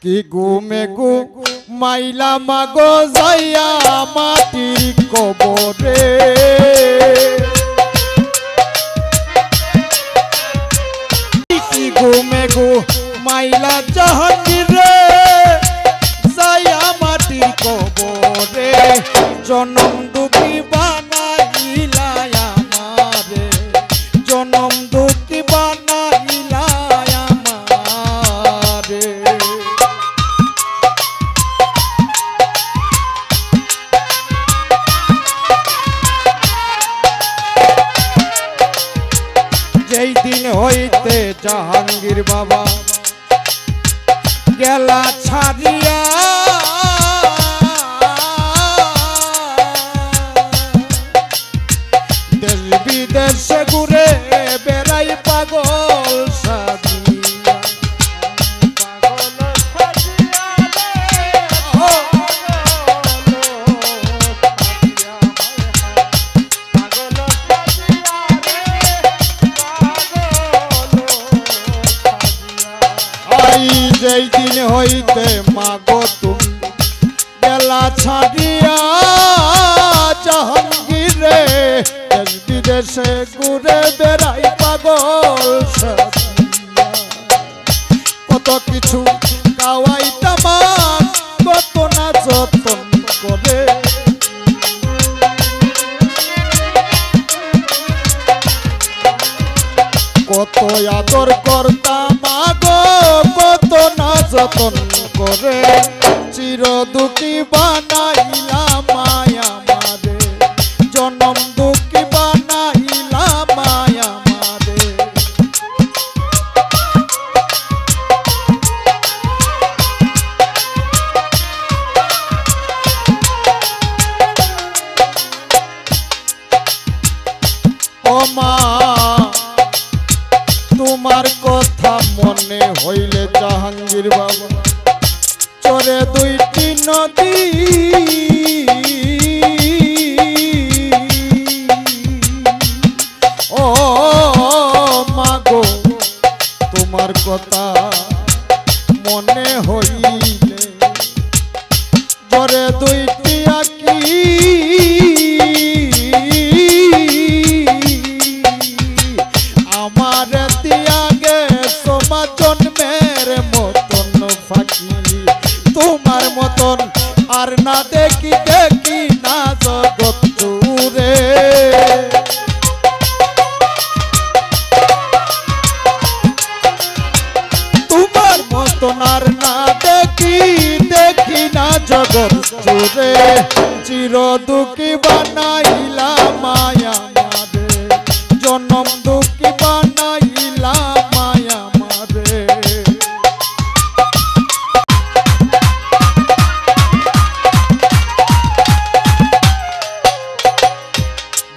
কি ঘুমে গু মাইলা মাগো যাইয়া মাটির কবরে কি ঘুমে গু মাইলা জাহাঙ্গীরে যাইয়া মাটির কবরে জনম দুঃখী বানাইলা আমারে জনম দুঃখী বানাইলা আমারে যেই দিন হইতে জাহাঙ্গীর বাবা গেলা ছাড়িয়া দেশ বিদেশে ঘুরে বেড়াই পাগল সাজিয়া যেই দিন হইতে মাগো তুমি গেলা ছাড়িয়া জাহাঙ্গীরে দেশ বিদেশে ঘুরে বেড়াই পাগল সাজিয়া কত কিছু খাওয়াইতাম কত না যতন করে কত আদর করতাম আগো কত না যতন করে চির দুঃখী বানাইলা মায়া মারে জনম দুঃখী বানাইলা মায়া মারে ও মা তোমার কথা মনে হইলে জাহাঙ্গীর বাবা চরে দুইটি নদী ও মাগো তোমার কথা মনে হইলে চরে দুইটি আঁকি আমার দিয়া গেছো মা জন্মের মতন ফাঁকি তোমার মতন আর না দেখি দেখি না জগৎ জুড়ে তোমার মতন আর না দেখি দেখি না জগৎ জুড়ে চির দুঃখী বানাইলা মায়া মারে জনম দুঃখী বানাইলা মায়া মারে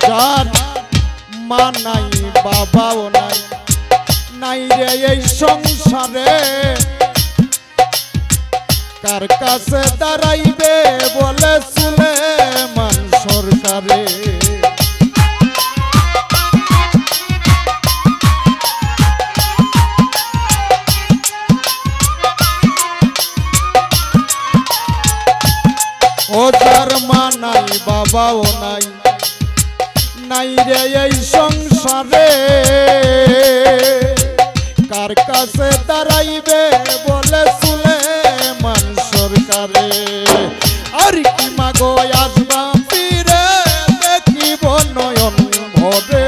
যার মা নাই বাবাও নাই নাই রে এই সংসারে কার কাছে দাঁড়াইবে বলে সুলেমান সরকারে ও যার মা নাই বাবাও নাই নাই রে এই সংসারে কার কাছে দাঁড়াইবে বলে সুলেমান সরকারে আর কি মাগো আসবা ফিরে দেখিব নয়ন ভরে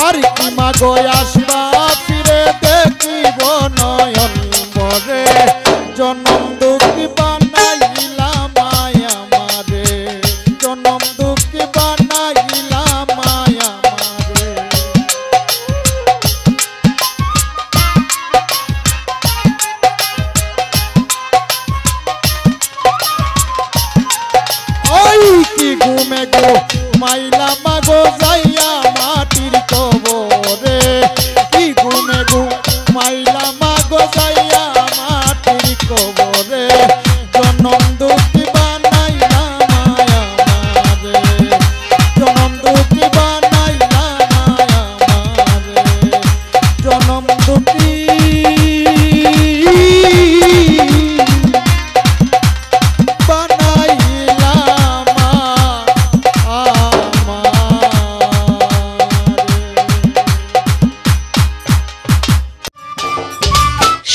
আর কি মাগো আসবা ফিরে দেখিব নয়ন ভরে জনম দুঃখী বানাইলা মায়া মারে জনম দুঃখী বানাইলা মায়া মারে ওই কি ঘুমে গো মাইলা মাগো যাইয়া মাটির কবরে কি ঘুমে গো মাইলা মাগো যাইয়া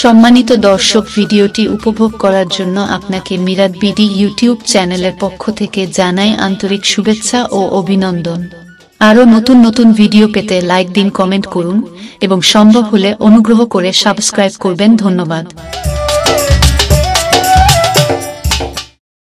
সম্মানিত দর্শক, ভিডিওটি উপভোগ করার জন্য আপনাকে মিরাত বিডি ইউটিউব চ্যানেলের পক্ষ থেকে জানাই আন্তরিক শুভেচ্ছা ও অভিনন্দন। আরও নতুন নতুন ভিডিও পেতে লাইক দিন, কমেন্ট করুন এবং সম্ভব হলে অনুগ্রহ করে সাবস্ক্রাইব করবেন। ধন্যবাদ।